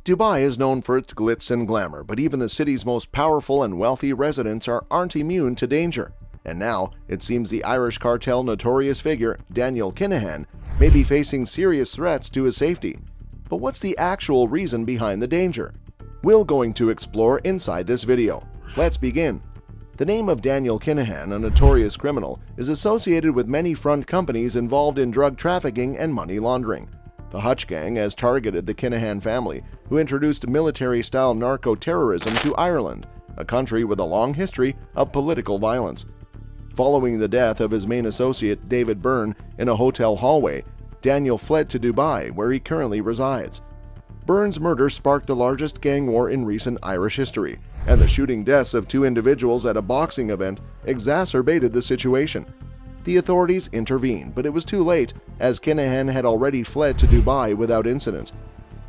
Dubai is known for its glitz and glamour, but even the city's most powerful and wealthy residents aren't immune to danger. And now, it seems the Irish cartel notorious figure, Daniel Kinahan, may be facing serious threats to his safety. But what's the actual reason behind the danger? We're going to explore inside this video. Let's begin. The name of Daniel Kinahan, a notorious criminal, is associated with many front companies involved in drug trafficking and money laundering. The Hutch gang has targeted the Kinahan family, who introduced military-style narco-terrorism to Ireland, a country with a long history of political violence. Following the death of his main associate, David Byrne, in a hotel hallway, Daniel fled to Dubai, where he currently resides. Byrne's murder sparked the largest gang war in recent Irish history, and the shooting deaths of two individuals at a boxing event exacerbated the situation. The authorities intervened, but it was too late, as Kinahan had already fled to Dubai without incident.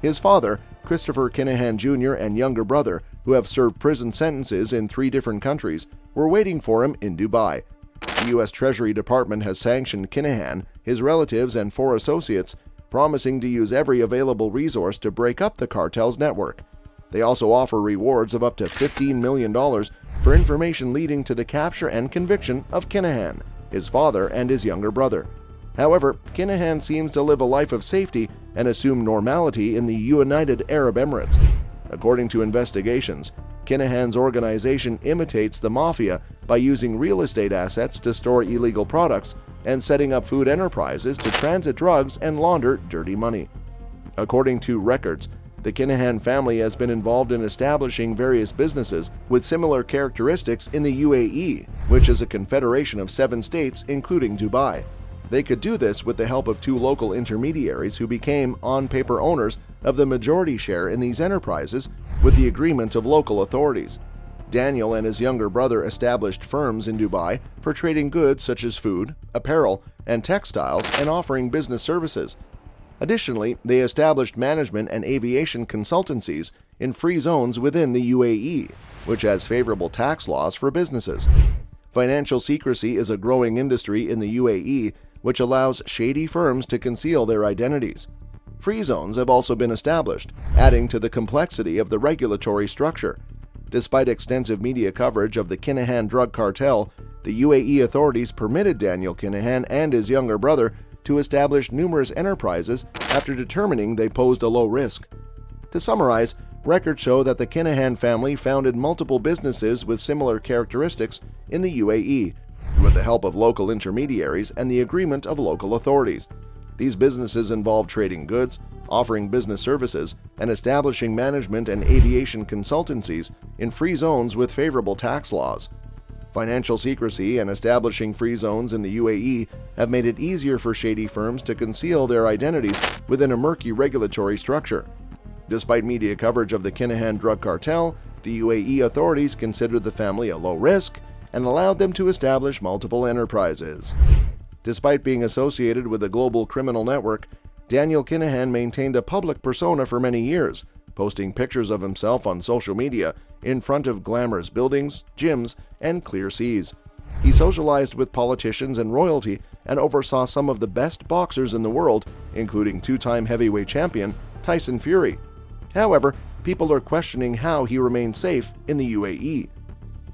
His father, Christopher Kinahan Jr., and younger brother, who have served prison sentences in 3 different countries, were waiting for him in Dubai. The U.S. Treasury Department has sanctioned Kinahan, his relatives, and 4 associates, promising to use every available resource to break up the cartel's network. They also offer rewards of up to $15 million for information leading to the capture and conviction of Kinahan, his father, and his younger brother. However, Kinahan seems to live a life of safety and assume normality in the United Arab Emirates. According to investigations, Kinahan's organization imitates the mafia by using real estate assets to store illegal products and setting up food enterprises to transit drugs and launder dirty money. According to records, the Kinahan family has been involved in establishing various businesses with similar characteristics in the UAE, which is a confederation of 7 states, including Dubai. They could do this with the help of 2 local intermediaries who became on-paper owners of the majority share in these enterprises with the agreement of local authorities. Daniel and his younger brother established firms in Dubai for trading goods such as food, apparel, and textiles, and offering business services. Additionally, they established management and aviation consultancies in free zones within the UAE, which has favorable tax laws for businesses. Financial secrecy is a growing industry in the UAE, which allows shady firms to conceal their identities. Free zones have also been established, adding to the complexity of the regulatory structure. Despite extensive media coverage of the Kinahan drug cartel, the UAE authorities permitted Daniel Kinahan and his younger brother to establish numerous enterprises after determining they posed a low risk. To summarize, records show that the Kinahan family founded multiple businesses with similar characteristics in the UAE, with the help of local intermediaries and the agreement of local authorities. These businesses involve trading goods, offering business services, and establishing management and aviation consultancies in free zones with favorable tax laws. Financial secrecy and establishing free zones in the UAE have made it easier for shady firms to conceal their identities within a murky regulatory structure. Despite media coverage of the Kinahan drug cartel, the UAE authorities considered the family a low risk and allowed them to establish multiple enterprises. Despite being associated with a global criminal network, Daniel Kinahan maintained a public persona for many years, posting pictures of himself on social media in front of glamorous buildings, gyms, and clear seas. He socialized with politicians and royalty and oversaw some of the best boxers in the world, including 2-time heavyweight champion Tyson Fury. However, people are questioning how he remained safe in the UAE.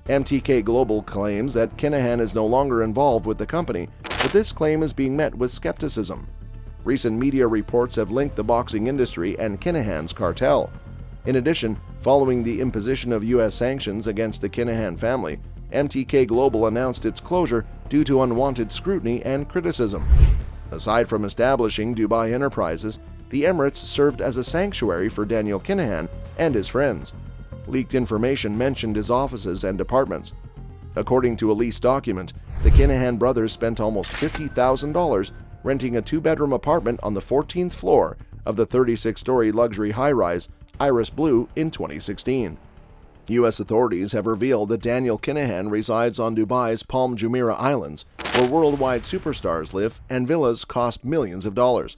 MTK Global claims that Kinahan is no longer involved with the company, but this claim is being met with skepticism. Recent media reports have linked the boxing industry and Kinahan's cartel. In addition, following the imposition of U.S. sanctions against the Kinahan family, MTK Global announced its closure due to unwanted scrutiny and criticism. Aside from establishing Dubai enterprises, the Emirates served as a sanctuary for Daniel Kinahan and his friends. Leaked information mentioned his offices and departments. According to a leased document, the Kinahan brothers spent almost $50,000 renting a 2-bedroom apartment on the 14th floor of the 36-story luxury high-rise Iris Blue in 2016. U.S. authorities have revealed that Daniel Kinahan resides on Dubai's Palm Jumeirah Islands, where worldwide superstars live and villas cost millions of dollars.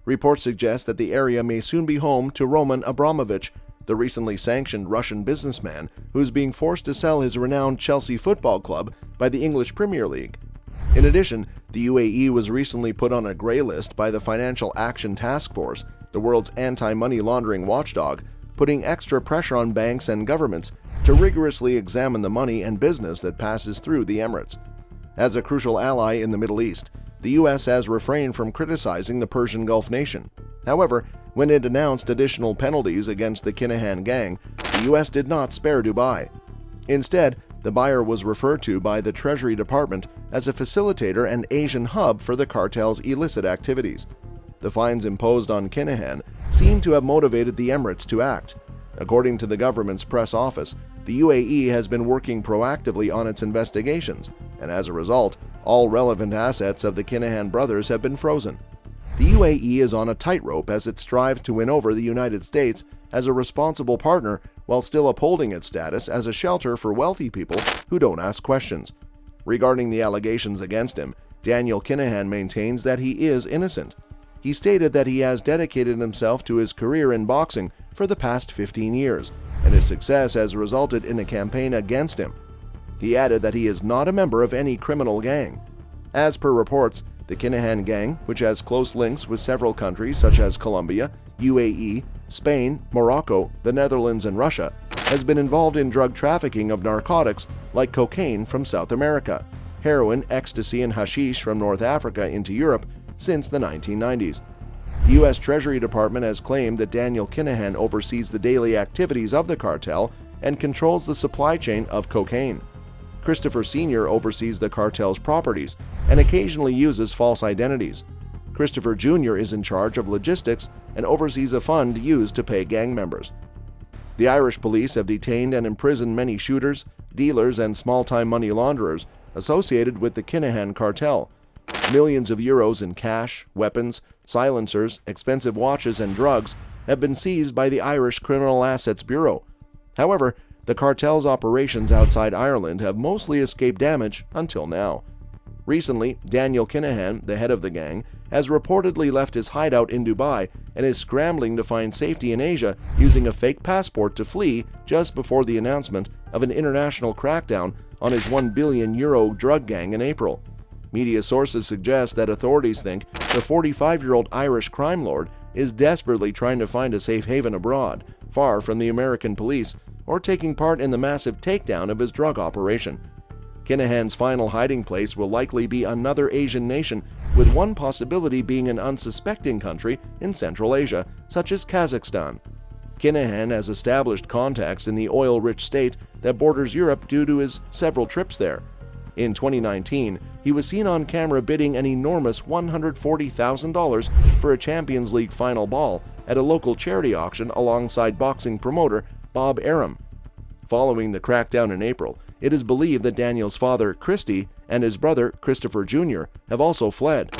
Reports suggest that the area may soon be home to Roman Abramovich, the recently sanctioned Russian businessman who is being forced to sell his renowned Chelsea Football Club by the English Premier League. In addition, the UAE was recently put on a gray list by the Financial Action Task Force the world's anti-money laundering watchdog, putting extra pressure on banks and governments to rigorously examine the money and business that passes through the Emirates. As a crucial ally in the Middle East, the U.S. has refrained from criticizing the Persian Gulf nation. However, when it announced additional penalties against the Kinahan Gang, the U.S. did not spare Dubai. Instead, the buyer was referred to by the Treasury Department as a facilitator and Asian hub for the cartel's illicit activities. The fines imposed on Kinahan seem to have motivated the Emirates to act. According to the government's press office, the UAE has been working proactively on its investigations, and as a result, all relevant assets of the Kinahan brothers have been frozen. The UAE is on a tightrope as it strives to win over the United States as a responsible partner while still upholding its status as a shelter for wealthy people who don't ask questions. Regarding the allegations against him, Daniel Kinahan maintains that he is innocent. He stated that he has dedicated himself to his career in boxing for the past 15 years, and his success has resulted in a campaign against him. He added that he is not a member of any criminal gang. As per reports, the Kinahan Gang, which has close links with several countries such as Colombia, UAE, Spain, Morocco, the Netherlands, and Russia, has been involved in drug trafficking of narcotics like cocaine from South America, heroin, ecstasy, and hashish from North Africa into Europe since the 1990s. The U.S. Treasury Department has claimed that Daniel Kinahan oversees the daily activities of the cartel and controls the supply chain of cocaine. Christopher Sr. oversees the cartel's properties and occasionally uses false identities. Christopher Jr. is in charge of logistics and oversees a fund used to pay gang members. The Irish police have detained and imprisoned many shooters, dealers, and small-time money launderers associated with the Kinahan cartel. Millions of euros in cash, weapons, silencers, expensive watches, and drugs have been seized by the Irish Criminal Assets Bureau. However, the cartel's operations outside Ireland have mostly escaped damage until now. Recently, Daniel Kinahan, the head of the gang, has reportedly left his hideout in Dubai and is scrambling to find safety in Asia using a fake passport to flee just before the announcement of an international crackdown on his €1 billion drug gang in April. Media sources suggest that authorities think the 45-year-old Irish crime lord is desperately trying to find a safe haven abroad, far from the American police, or taking part in the massive takedown of his drug operation. Kinahan's final hiding place will likely be another Asian nation, with one possibility being an unsuspecting country in Central Asia, such as Kazakhstan. Kinahan has established contacts in the oil-rich state that borders Europe due to his several trips there. In 2019, he was seen on camera bidding an enormous $140,000 for a Champions League final ball at a local charity auction alongside boxing promoter Bob Arum. Following the crackdown in April, it is believed that Daniel's father, Christy, and his brother, Christopher Jr., have also fled.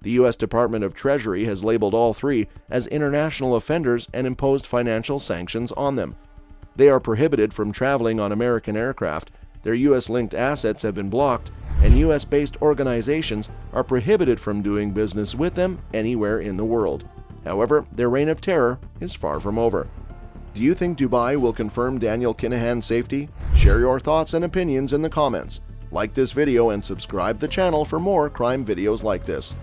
The U.S. Department of Treasury has labeled all three as international offenders and imposed financial sanctions on them. They are prohibited from traveling on American aircraft, their U.S.-linked assets have been blocked, and U.S.-based organizations are prohibited from doing business with them anywhere in the world. However, their reign of terror is far from over. Do you think Dubai will confirm Daniel Kinahan's safety? Share your thoughts and opinions in the comments. Like this video and subscribe the channel for more crime videos like this.